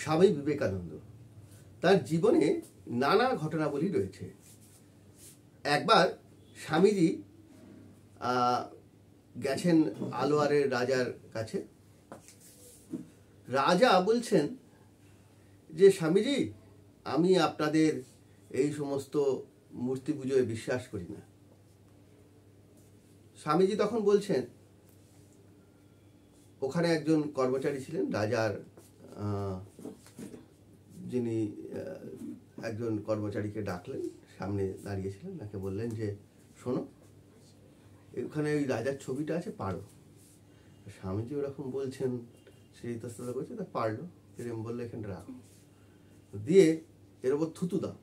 স্বামী বিবেকানন্দ, তার জীবনে নানা ঘটনাবলী রয়েছে। একবার স্বামীজি গেছেন আলোয়ারের রাজার কাছে। রাজা বলছেন যে স্বামীজি, আমি আপনাদের এই সমস্ত মূর্তি পুজোয় বিশ্বাস করি না। স্বামীজি তখন বলছেন, ওখানে একজন কর্মচারী ছিলেন রাজার, যিনি একজন কর্মচারীকে ডাকলেন, সামনে দাঁড়িয়েছিলেন, তাকে বললেন যে শোনো, এখানে ওই রাজার ছবিটা আছে, পারো। স্বামীজি ওরকম বলছেন, সেই ইতস্ততা করছে, তা পারলো। এরকম বললো, এখানে রাখো, দিয়ে এর ওপর থুতু দাও।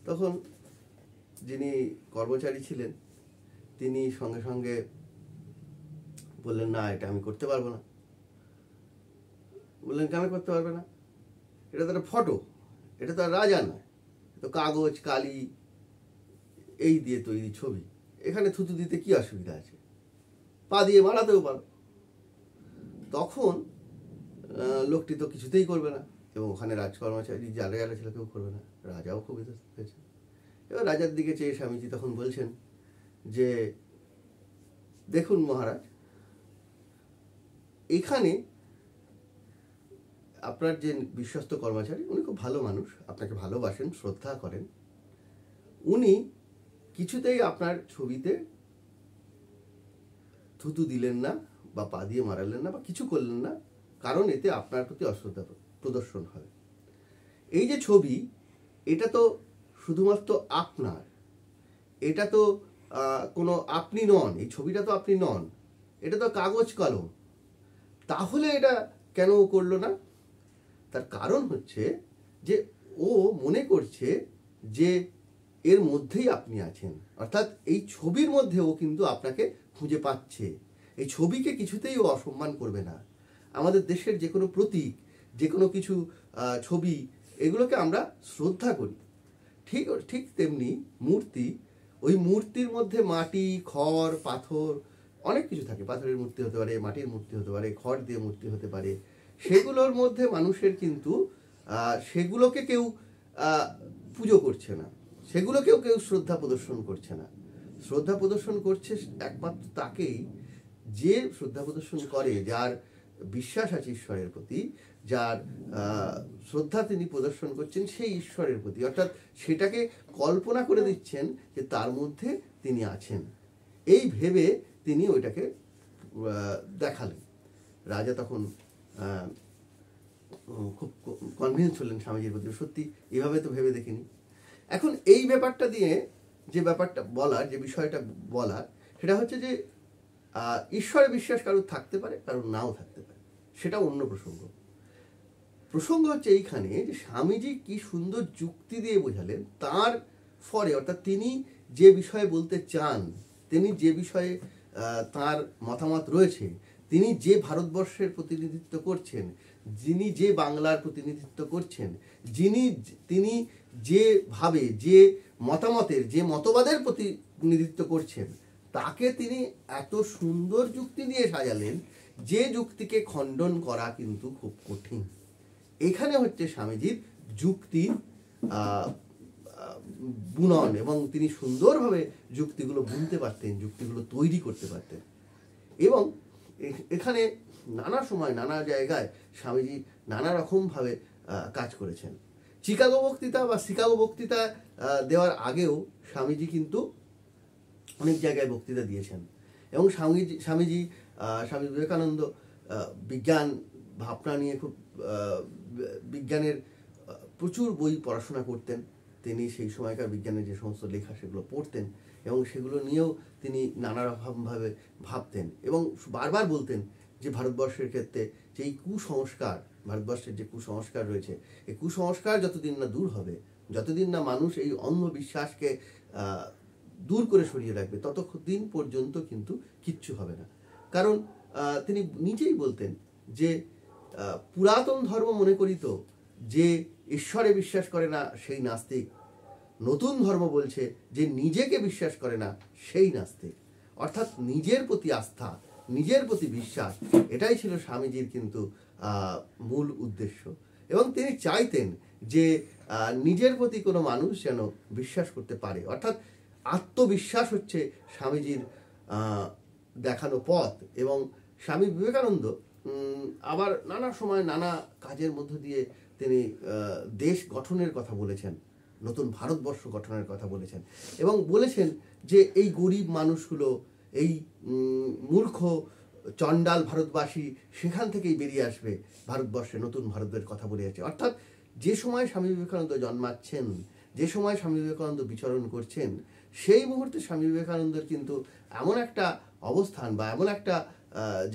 তখন যিনি কর্মচারী ছিলেন তিনি সঙ্গে সঙ্গে বললেন, না, এটা আমি করতে পারবো না। বললেন, কেন করতে পারবে না? এটা তো একটা ফটো, এটা তো আর রাজা নয়, তো কাগজ কালি এই দিয়ে তৈরি ছবি, এখানে থুতু দিতে কি অসুবিধা আছে? পা দিয়ে মারাতেও পারো। তখন লোকটি তো কিছুতেই করবে না, এবং ওখানে রাজকর্মচারী যারা যারা ছিল কেউ করবে না। রাজাও খুব ইতস্তত হয়েছে। এবার রাজার দিকে চেয়ে স্বামীজি তখন বলছেন যে দেখুন মহারাজ, এখানে আপনার যে বিশ্বস্ত কর্মচারী, উনি খুব ভালো মানুষ, আপনাকে ভালোবাসেন, শ্রদ্ধা করেন, উনি কিছুতেই আপনার ছবিতে থুতু দিলেন না বা পা দিয়ে মারালেন না বা কিছু করলেন না, কারণ এতে আপনার প্রতি অশ্রদ্ধা প্রদর্শন হবে। এই যে ছবি, এটা তো শুধুমাত্র আপনার, এটা তো কোনো আপনি নন, এই ছবিটা তো আপনি নন, এটা তো কাগজ কলম। তাহলে এটা কেন করলো না? তার কারণ হচ্ছে যে ও মনে করছে যে এর মধ্যেই আপনি আছেন, অর্থাৎ এই ছবির মধ্যে ও কিন্তু আপনাকে খুঁজে পাচ্ছে। এই ছবিকে কিছুতেই ও অসম্মান করবে না। আমাদের দেশের যে কোনো প্রতীক, যে কোনো কিছু ছবি, এগুলোকে আমরা শ্রদ্ধা করি। ঠিক তেমনি মূর্তি, ওই মূর্তির মধ্যে মাটি, খড়, পাথর, অনেক কিছু থাকে। পাথরের মূর্তি হতে পারে, মাটির মূর্তি হতে পারে, খড় দিয়ে মূর্তি হতে পারে। সেগুলোর মধ্যে মানুষের কিন্তু সেগুলোকে কেউ পুজো করছে না, সেগুলোকেও কেউ শ্রদ্ধা প্রদর্শন করছে না। শ্রদ্ধা প্রদর্শন করছে একমাত্র তাকেই যে শ্রদ্ধা প্রদর্শন করে, যার বিশ্বাস আছে ঈশ্বরের প্রতি, যার শ্রদ্ধা তিনি প্রদর্শন করছেন সেই ঈশ্বরের প্রতি, অর্থাৎ সেটাকে কল্পনা করে দিচ্ছেন যে তার মধ্যে তিনি আছেন, এই ভেবে তিনি ওইটাকে দেখালেন। রাজা তখন খুব কনভিন্স হলেন স্বামীজির প্রতি, সত্যি এভাবে তো ভেবে দেখিনি। এখন এই ব্যাপারটা দিয়ে যে ব্যাপারটা বলার, যে বিষয়টা বলার, সেটা হচ্ছে যে ঈশ্বরে বিশ্বাস কারোর থাকতে পারে, কারোর নাও থাকতে পারে, সেটা অন্য প্রসঙ্গ। প্রসঙ্গ হচ্ছে এইখানে যে স্বামীজি কি সুন্দর যুক্তি দিয়ে বোঝালেন তার ফলে, অর্থাৎ তিনি যে বিষয়ে বলতে চান, তিনি যে বিষয়ে তার মতামত রয়েছে, তিনি যে ভারতবর্ষের প্রতিনিধিত্ব করছেন, যিনি যে বাংলার প্রতিনিধিত্ব করছেন, তিনি যেভাবে, যে মতামতের, যে মতবাদের প্রতিনিধিত্ব করছেন, তাকে তিনি এত সুন্দর যুক্তি দিয়ে সাজালেন যে যুক্তিকে খণ্ডন করা কিন্তু খুব কঠিন। এখানে হচ্ছে স্বামীজির যুক্তির বুনন, এবং তিনি সুন্দরভাবে যুক্তিগুলো বুনতে পারতেন, যুক্তিগুলো তৈরি করতে পারতেন। এবং এখানে নানা সময় নানা জায়গায় স্বামীজি নানা রকমভাবে কাজ করেছেন। চিকাগো বক্তৃতা দেওয়ার আগেও স্বামীজি কিন্তু অনেক জায়গায় বক্তৃতা দিয়েছেন। এবং স্বামী বিবেকানন্দ বিজ্ঞান ভাবনা নিয়ে খুব বিজ্ঞানের প্রচুর বই পড়াশোনা করতেন। তিনি সেই সময়কার বিজ্ঞানের যে সমস্ত লেখা সেগুলো পড়তেন, এবং সেগুলো নিয়েও তিনি নানা রকমভাবে ভাবতেন, এবং বারবার বলতেন যে ভারতবর্ষের ক্ষেত্রে যে এই কুসংস্কার, ভারতবর্ষের যে কুসংস্কার রয়েছে, এই কুসংস্কার যতদিন না দূর হবে, যতদিন না মানুষ এই অন্ধবিশ্বাসকে দূর করে সরিয়ে রাখবে, ততদিন পর্যন্ত কিন্তু কিচ্ছু হবে না। কারণ তিনি নিজেই বলতেন যে পুরাতন ধর্ম মনে করিত যে ঈশ্বরে বিশ্বাস করে না সেই নাস্তিক, নতুন ধর্ম বলছে যে নিজেকে বিশ্বাস করে না সেই নাস্তিক। অর্থাৎ নিজের প্রতি আস্থা, নিজের প্রতি বিশ্বাস, এটাই ছিল স্বামীজির কিন্তু মূল উদ্দেশ্য। এবং তিনি চাইতেন যে নিজের প্রতি কোনো মানুষ যেন বিশ্বাস করতে পারে, অর্থাৎ আত্মবিশ্বাস হচ্ছে স্বামীজির দেখানো পথ। এবং স্বামী বিবেকানন্দ আবার নানা সময় নানা কাজের মধ্য দিয়ে তিনি দেশ গঠনের কথা বলেছেন, নতুন ভারতবর্ষ গঠনের কথা বলেছেন, এবং বলেছেন যে এই গরিব মানুষগুলো, এই মূর্খ চণ্ডাল ভারতবাসী সেখান থেকেই বেরিয়ে আসবে, ভারতবর্ষে নতুন ভারতের কথা বলে আছে। অর্থাৎ যে সময় স্বামী বিবেকানন্দ জন্মাচ্ছেন, যে সময় স্বামী বিবেকানন্দ বিচরণ করছেন, সেই মুহূর্তে স্বামী বিবেকানন্দের কিন্তু এমন একটা অবস্থান বা এমন একটা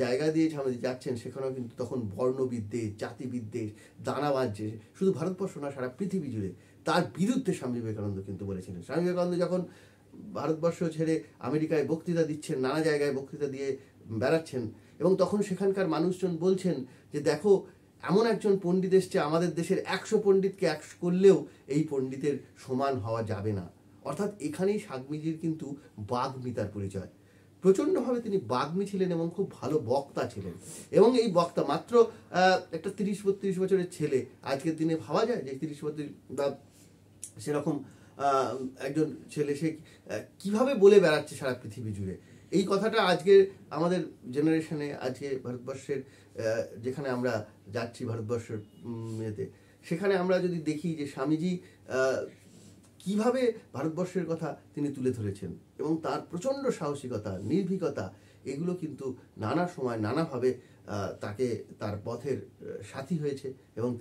জায়গা দিয়ে স্বামীজি যাচ্ছেন, সেখানেও কিন্তু তখন বর্ণবিদ্বেষ, জাতিবিদ্বেষ দানা বাঁধছে, শুধু ভারতবর্ষ না, সারা পৃথিবী জুড়ে। তার বিরুদ্ধে স্বামী বিবেকানন্দ কিন্তু বলেছিলেন। স্বামী বিবেকানন্দ যখন ভারতবর্ষ ছেড়ে আমেরিকায় বক্তৃতা দিচ্ছেন, নানা জায়গায় বক্তৃতা দিয়ে বেড়াচ্ছেন, এবং তখন সেখানকার মানুষজন বলছেন যে দেখো, এমন একজন পণ্ডিত এসছে, আমাদের দেশের 100 পণ্ডিতকে 100 করলেও এই পণ্ডিতের সমান হওয়া যাবে না। অর্থাৎ এখানেই স্বামীজির কিন্তু বাগ্মিতার পরিচয়। প্রচণ্ডভাবে তিনি বাগ্মী ছিলেন এবং খুব ভালো বক্তা ছিলেন। এবং এই বক্তা মাত্র একটা 30-32 বছরের ছেলে, আজকের দিনে ভাবা যায় যে 30-32 বা সেরকম একজন ছেলে সে কিভাবে বলে বেড়াচ্ছে সারা পৃথিবী জুড়ে। এই কথাটা আজকে আমাদের জেনারেশনে, আজকে ভারতবর্ষের যেখানে আমরা যাচ্ছি, ভারতবর্ষের ইয়েতে, সেখানে আমরা যদি দেখি যে স্বামীজি কিভাবে ভারতবর্ষের কথা তিনি তুলে ধরেছেন, এবং তার প্রচণ্ড সাহসিকতা, নির্ভীকতা, এগুলো কিন্তু নানা সময় নানাভাবে তাকে তার পথের সাথী হয়েছে। এবং